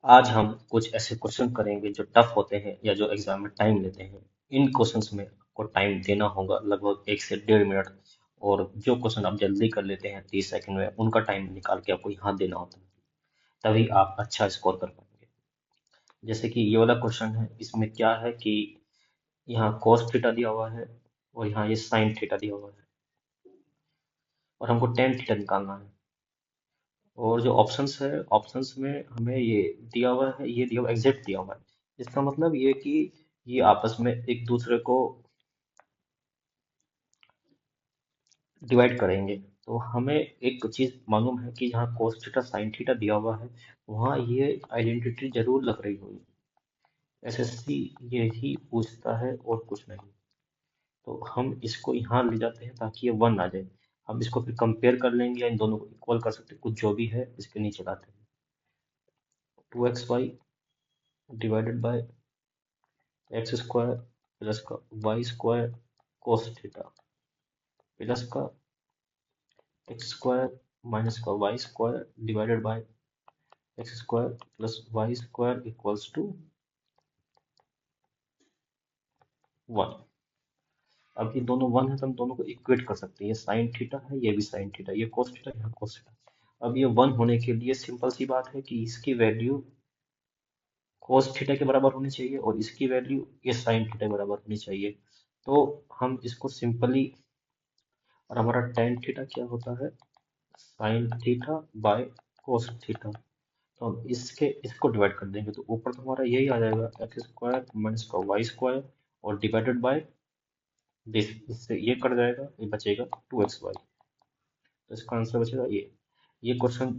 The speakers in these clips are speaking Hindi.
आज हम कुछ ऐसे क्वेश्चन करेंगे जो टफ होते हैं या जो एग्जाम में टाइम लेते हैं। इन क्वेश्चंस में आपको टाइम देना होगा लगभग 1 से 1.5 मिनट। और जो क्वेश्चन आप जल्दी कर लेते हैं 30 सेकंड में, उनका टाइम निकाल के आपको यहाँ देना होता है, तभी आप अच्छा स्कोर कर पाएंगे। जैसे कि ये वाला क्वेश्चन है, इसमें क्या है कि यहाँ cos थीटा दिया हुआ है और यहाँ ये sin थीटा दिया हुआ है और हमको tan थीटा निकालना है। और जो ऑप्शंस है, ऑप्शंस में हमें ये दिया हुआ है, ये दिया हुआ एग्जैक्ट दिया हुआ है। इसका मतलब ये कि ये आपस में एक दूसरे को डिवाइड करेंगे। तो हमें एक चीज मालूम है कि जहाँ cos थीटा sin थीटा दिया हुआ है, वहाँ ये आइडेंटिटी जरूर लग रही होगी। एसएससी यही पूछता है और कुछ नहीं। तो हम इसको यहाँ ले जाते हैं ताकि ये 1 आ जाए। हम इसको फिर कंपेयर कर लेंगे या इन दोनों को इक्वल कर सकते हैं, कुछ जो भी है इसके नीचे लाते हैं। 2xy divided by x square plus का y square cos theta plus का एक्स स्क्वायर माइनस का y square divided by x square plus y square equals to 1। अब ये दोनों 1 है तो हम दोनों को इक्वेट कर सकते हैं। ये साइन थीटा है, ये भी साइन थीटा, ये कोस थीटा, यहाँ कोस थीटा। अब ये 1 होने के लिए सिंपल सी बात है कि इसकी वैल्यू कोस थीटा के बराबर होनी चाहिए और इसकी वैल्यू ये साइन थीटा के बराबर होनी चाहिए। तो हम इसको सिंपली, और हमारा tan थीटा क्या होता है, sine theta by cos theta. तो हम इसको डिवाइड कर देंगे तो ऊपर तो हमारा यही आ जाएगा, एक्स स्क्वायर माइनस का वाई स्क्वायर और डिवाइडेड बाय दिस। इससे ये कट जाएगा, ये बचेगा 2xy। तो इसका आंसर बचेगा ये क्वेश्चन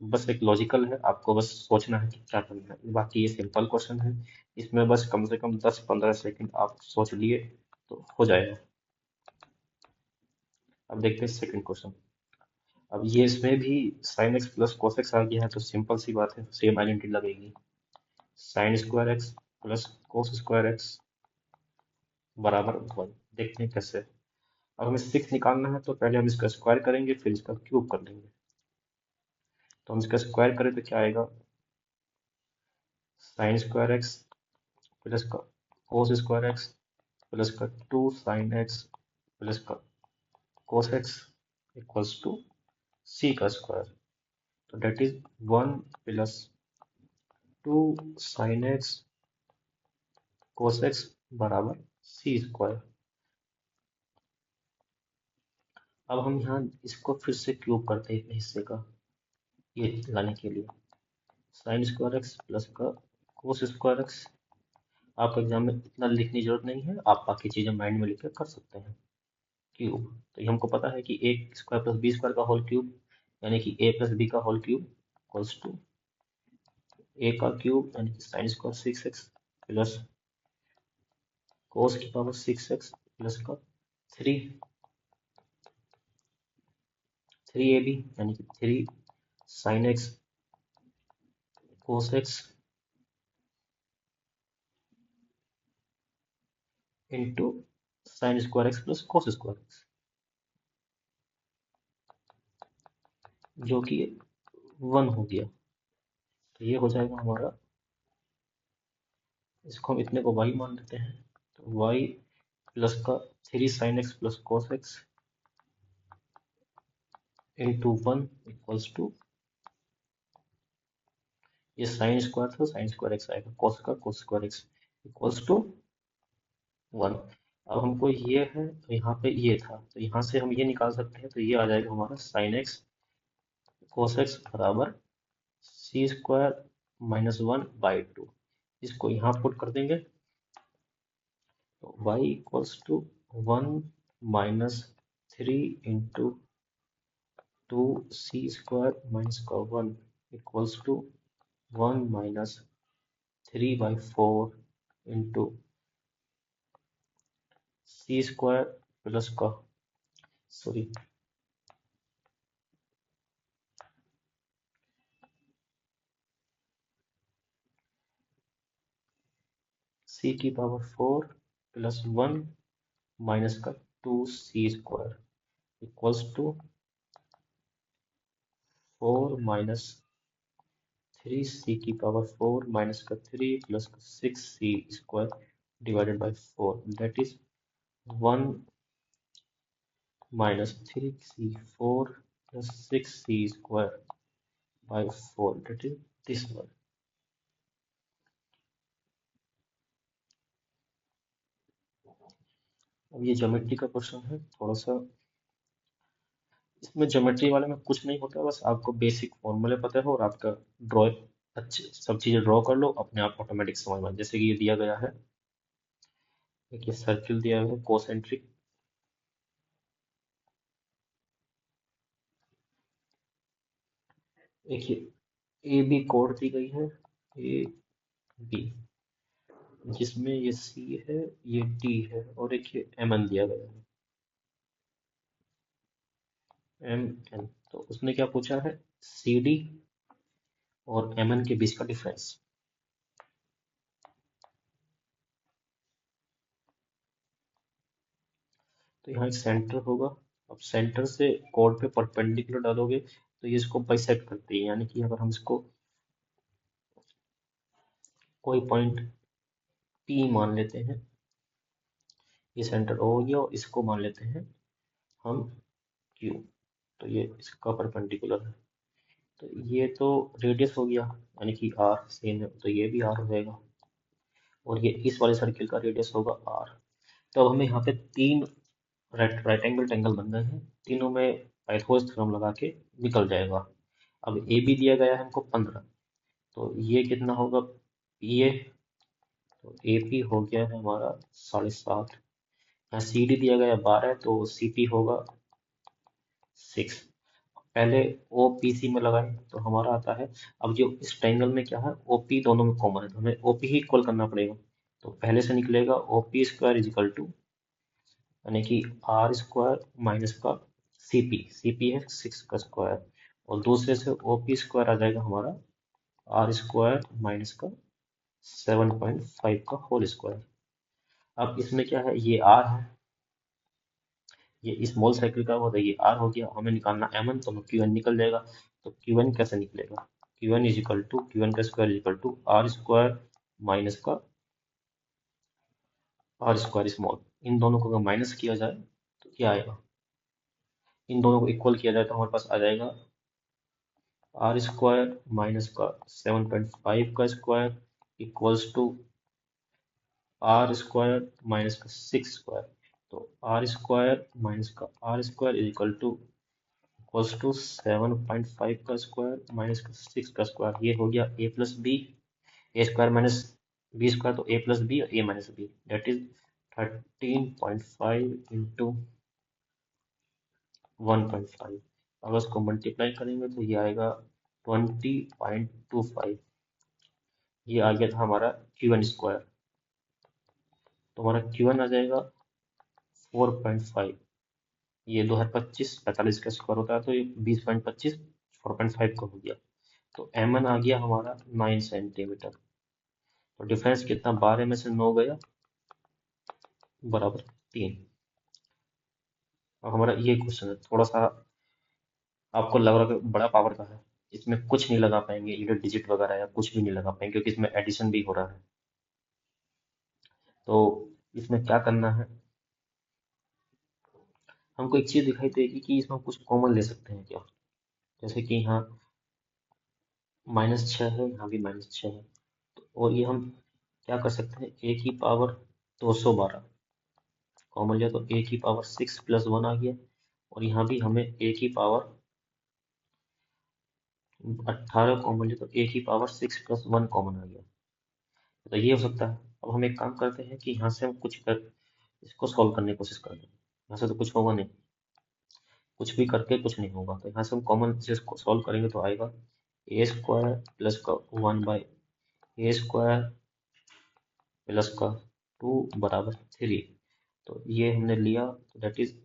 बस एक लॉजिकल है, आपको बस सोचना है कि क्या करना है। बाकी ये सिंपल क्वेश्चन है, इसमें बस कम से कम 10-15 सेकंड आप सोच लिए तो हो जाएगा। अब देखते हैं सेकंड क्वेश्चन। अब ये इसमें भी sin x plus cos x आ गया है, तो सिंपल सी बात है, सेम आइडेंटिटी लगेगी। साइन स्क्वायर एक्स प्लस कोस स्क्वायर एक्स बराबर 1। देखते हैं कैसे। अब हमें 6 निकालना है तो पहले हम इसका स्क्वायर करेंगे, फिर इसका क्यूब कर लेंगे। तो हम इसका स्क्वायर करें तो क्या आएगा, साइन स्क्वायर एक्स प्लस का कोस स्क्वायर एक्स प्लस का 2 साइन एक्स प्लस का cos x equals to c का स्क्वायर। तो that is 1 plus 2 sine x cos x बराबर सी स्क्वायर। अब हम यहाँ इसको फिर से क्यूब करते हैं इतने हिस्से का, ये लाने के लिए। साइन स्क्वायर एक्स प्लस का कोस स्क्वायर एक्स। आपको एग्जाम में इतना लिखने की जरूरत नहीं है, आप बाकी चीजें माइंड में लिख कर सकते हैं। क्यूब, तो ये हमको पता है कि ए स्क्वायर प्लस बी स्क्वायर का होल क्यूब, यानी कि ए प्लस बी का होल क्यूब इक्वल्स टू ए का क्यूब, यानी कि sine square 6x plus cos की पावर 6x प्लस का 3ab, यानी कि 3 sine x cos x into sine square x plus कोस स्क्वायर एक्स, जो कि 1 हो गया। तो ये हो जाएगा हमारा, इसको हम इतने को y मान लेते हैं। तो y प्लस का 3 sine x plus cos x into 1 equals to, ये साइन स्क्वायर था, साइन स्क्वायर एक्स आएगा, कोस का cos square x equals to 1। अब हमको ये है तो यहाँ पे ये था, तो यहाँ से हम ये निकाल सकते हैं, तो ये आ जाएगा हमारा साइन एक्स कोस एक्स बराबर सी स्क्वायर माइनस 1/2। इसको यहाँ पुट कर देंगे तो y equals to 1 minus 3 into 2 c² minus का 1 equals to 1 minus 3/4 into c² plus का, सॉरी, c की पावर 4 प्लस 1 माइनस का 2c² equals to 4 minus 3c⁴ minus का 3 प्लस का 6c² divided by 4 that is 1 minus 3c4 plus 6c square by 4 that is this one. अब ये ज्योमेट्री का क्वेश्चन है थोड़ा सा। इसमें ज्योमेट्री वाले में कुछ नहीं होता, बस आपको बेसिक फॉर्मूले पता है और आपका ड्रॉ अच्छे सब चीजें ड्रॉ कर लो, अपने आप ऑटोमेटिक समझ में। जैसे कि ये दिया गया है, एक ये सर्किल दिया गया है कोसेंट्रिक, एक ये ए बी कोड दी गई है, ए बी, जिसमें ये सी है, ये डी है, और एक ये एम एन दिया गया है, एम एन। तो उसने क्या पूछा है, सी डी और एम एन के बीच का डिफरेंस। तो यहाँ एक सेंटर होगा। अब सेंटर से कोड पे परपेंडिकुलर डालोगे तो ये इसको बाइसेक्ट करती है, यानी कि अगर हम इसको कोई पॉइंट P मान लेते हैं, ये सेंटर O हो गया, और इसको मान लेते हैं हम Q, तो ये इसका परपेंडिकुलर है। तो ये तो रेडियस हो गया, यानी कि R सेम है, तो ये भी R हो जाएगा, और ये इस वाले सर्किल का रेडियस होगा R। तो अब हमें यहाँ पे तीन राइट राइट एंगल ट्रायंगल बन गए हैं, तीनों में पाइथागोरस थ्योरम लगा के निकल जाएगा। अब ए बी दिया गया है हमको 15, तो ये कितना होगा PA, तो AP हो गया है हमारा 7.5। यहाँ CD दिया गया है 12, तो CP होगा 6। पहले OPC में लगाए तो हमारा आता है, अब जो इस ट्रायंगल में क्या है, OP दोनों में कॉमन है, तो हमें OP ही इक्वल करना पड़ेगा। तो पहले से निकलेगा OP² इज इक्वल टू, यानी कि R² माइनस का CP है 6 का स्क्वायर, और दूसरे से OP² आ जाएगा हमारा R² माइनस का 7.5 का होल स्क्वायर। अब इसमें क्या है, ये R है, ये स्मॉल साइकिल का होता है, ये R हो गया, हमें निकालना mn, तो Qn निकल जाएगा। तो Qn कैसे निकलेगा, Qn is equal to Qn का square is equal to R² minus का R² स्मॉल। इन दोनों को अगर माइनस किया जाए तो क्या आएगा, इन दोनों को इक्वल किया जाए तो हमारे पास आ जाएगा R² माइनस का 7.5 का square equals to R² minus का 6 स्क्वायर। तो R² माइनस का R² is equal to equals to 7.5 का स्क्वायर माइनस का 6 का स्क्वायर। ये हो गया a plus B, A² minus B² तो a प्लस बी और a minus b, that is 13.5 into 1.5। अगर उसको मल्टीप्लाई करेंगे तो ये आएगा 20.25। ये आ गया था हमारा Qn²। तो हमारा Qn आ जाएगा 4.5। ये 2025 45 का स्क्वायर होता है, तो ये 20.25 4.5 का हो गया। तो mn आ गया हमारा 9 सेंटीमीटर। तो डिफरेंस कितना, 12 में से 9 गया बराबर 3। अब हमारा ये क्वेश्चन है थोड़ा सा, आपको लग रहा है कि बड़ा पावर का है, इसमें कुछ नहीं लगा पाएंगे, ये डिजिट वगैरह या कुछ भी नहीं लगा पाएंगे, क्योंकि इसमें एडिशन भी हो रहा है। तो इसमें क्या करना है, हमको एक चीज दिखाई देगी कि इसमें हम कुछ कॉमन ले सकते हैं क्या। जैसे कि यहाँ -6 है, यहाँ भी -6 है, तो और ये हम क्या कर सकते हैं, a की पावर 212 कॉमन लिया तो a की पावर 6 प्लस 1 आ गया, और यहाँ भी हमें a की पावर 18 कॉमन लिया तो a की पावर 6 प्लस 1 कॉमन आ गया। तो ये हो सकता है। अब हम एक काम करते हैं कि यहाँ से हम कुछ कर इसको सॉल्व करने की कोशिश करते हैं, यहाँ से तो कुछ होगा नहीं, कुछ भी करके कुछ नहीं होगा, तो यहाँ से हम कॉमन चीज को सॉल्व करेंगे तो आएगा A² प्लस का 1/A² प्लस का 2 बराबर 3। तो ये हमने लिया, तो that is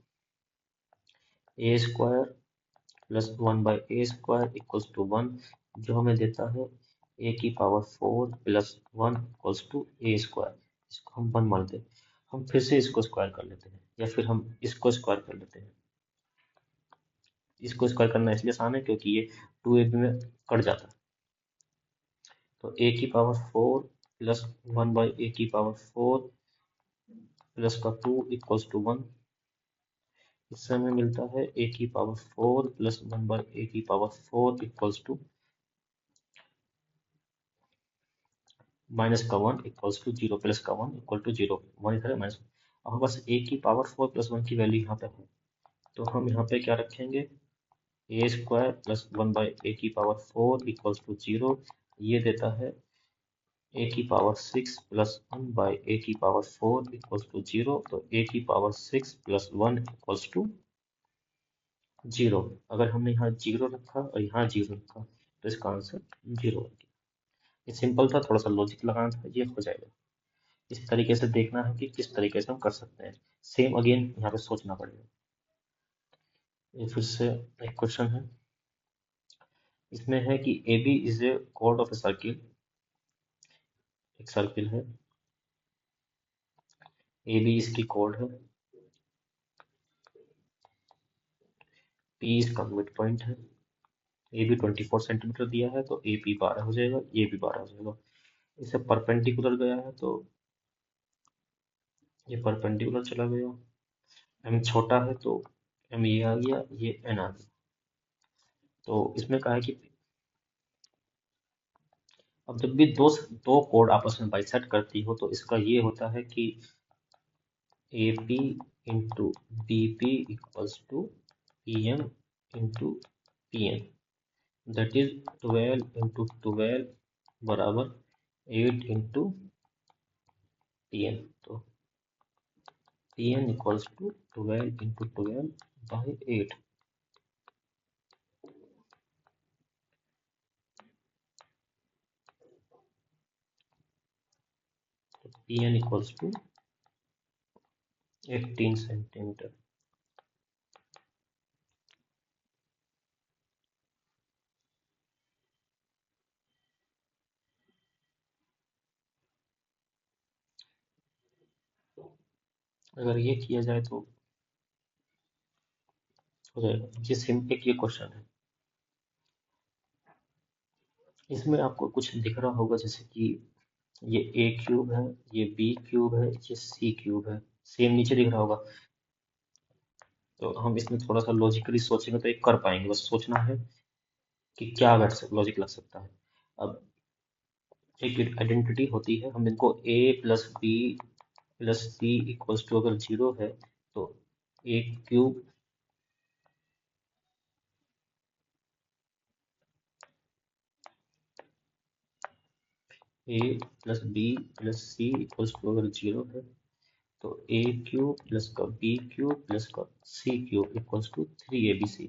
A² plus 1/A² equals to 1, जो हमें देता है a की power 4 plus 1 equals to A²। इसको हम 1 मान लेते हैं, हम फिर से इसको स्क्वायर कर लेते हैं, या फिर हम इसको स्क्वायर कर लेते हैं। इसको स्क्वायर करना इसलिए आसान है क्योंकि ये 2ab में कट जाता है, तो ए की पावर 4 प्लस 1/a⁴ प्लस का 2 इक्वल्स टू 1। इससे हमें मिलता है a की power 4 plus 1/a⁴ equals to minus का 1 इक्वल्स टू 0 प्लस का 1 इक्वल टू 0। 1 इधर है माइनस। अब हमारे पास a की पावर 4 प्लस 1 की वैल्यू यहाँ पे है, तो हम यहाँ पे क्या रखेंगे, a² plus 1/a⁴ equals to 0। ये देता है a की power 6 plus 1/a⁴ equals to 0। तो a की पावर 6 प्लस 1 इक्वल्स टू 0। अगर हमने यहाँ 0 रखा और यहाँ 0 रखा तो इसका आंसर 0 है। ये सिंपल था, थोड़ा सा लॉजिक लगाना था, ये हो जाएगा। इस तरीके से देखना है कि किस तरीके से हम कर सकते हैं। सेम अगेन यहाँ पे सोचना पड़ेगा। ये फिर से एक क्वेश्चन है, इसमें है कि A B is a chord of a circle. एक सर्किल है, ए बी इसकी कॉर्ड है, पी इसका मिड पॉइंट है, ए बी 24 सेंटीमीटर दिया है तो ए पी 12 हो जाएगा, ये भी 12 हो जाएगा। इसे परपेंडिकुलर गया है तो ये परपेंडिकुलर चला गया। एम छोटा है तो एम ये आ गया, ये एन आ गया। तो इसमें कहा है कि अब जब भी दो दो कोड आपस में बाइसेक्ट करती हो तो इसका ये होता है कि A P into B P equals to P M into P N, that is 12 into 12 बराबर 8 इंटू पी एन। तो P N equals to 12 into 12/8। P N equals to 18 centimetre. अगर ये किया जाए तो हो जाएगा। ये सिंपल एक ये क्वेश्चन है, इसमें आपको कुछ दिख रहा होगा जैसे कि ये ए क्यूब है, ये बी क्यूब है, ये सी क्यूब है, सेम नीचे दिख रहा होगा। तो हम इसमें थोड़ा सा लॉजिकली सोचेंगे तो एक कर पाएंगे, बस सोचना है कि क्या लॉजिक लग सकता है। अब एक आइडेंटिटी होती है, हम इनको a plus b plus c equals to अगर 0 है तो a cube a plus b plus c equals to अगर 0 है तो ए क्यूब प्लस का बी क्यूब प्लस का c cube equals to 3abc।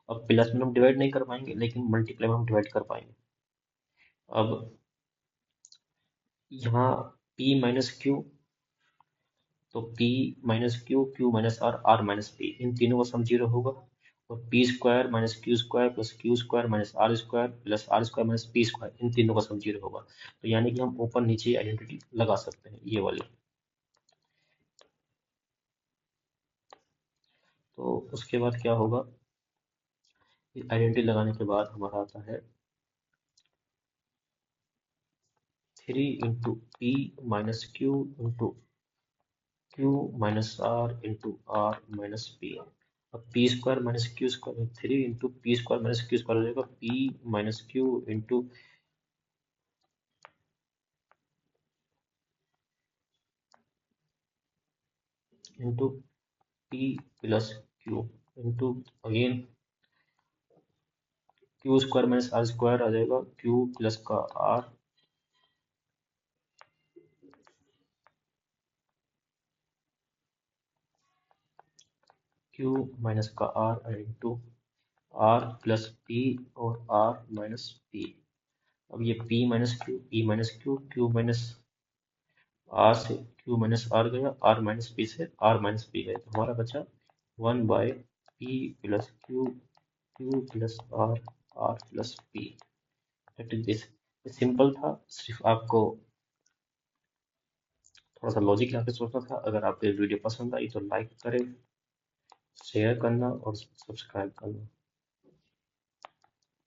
अब प्लस में हम डिवाइड नहीं कर पाएंगे लेकिन मल्टीप्लाई में हम डिवाइड कर पाएंगे। अब यहाँ p माइनस क्यू, तो p minus q, q minus r, r minus p, इन तीनों का सम 0 होगा। और p² minus q plus q minus r² plus r² minus p², इन तीनों का सम 0 होगा। तो यानी कि हम ऊपर नीचे आइडेंटिटी लगा सकते हैं ये वाली। तो उसके बाद क्या होगा, आइडेंटिटी लगाने के बाद हमारा आता है 3 into p minus q into q minus r into r minus p. अब p² minus q 3 into p² minus q हो जाएगा p minus q into p plus q into again q minus r² आ जाएगा, क्यू प्लस का r क्यू माइनस का r into r plus p और r माइनस p। अब ये p minus q, q minus r से क्यू माइनस आर गया, r माइनस p से r माइनस p गया, तो हमारा बचा 1/p plus q, q plus r, r plus p। That is this. Simple था, सिर्फ आपको थोड़ा सा लॉजिक यहाँ पे सोचना था। अगर आपको ये वीडियो पसंद आई तो लाइक करें, शेयर करना और सब्सक्राइब करना।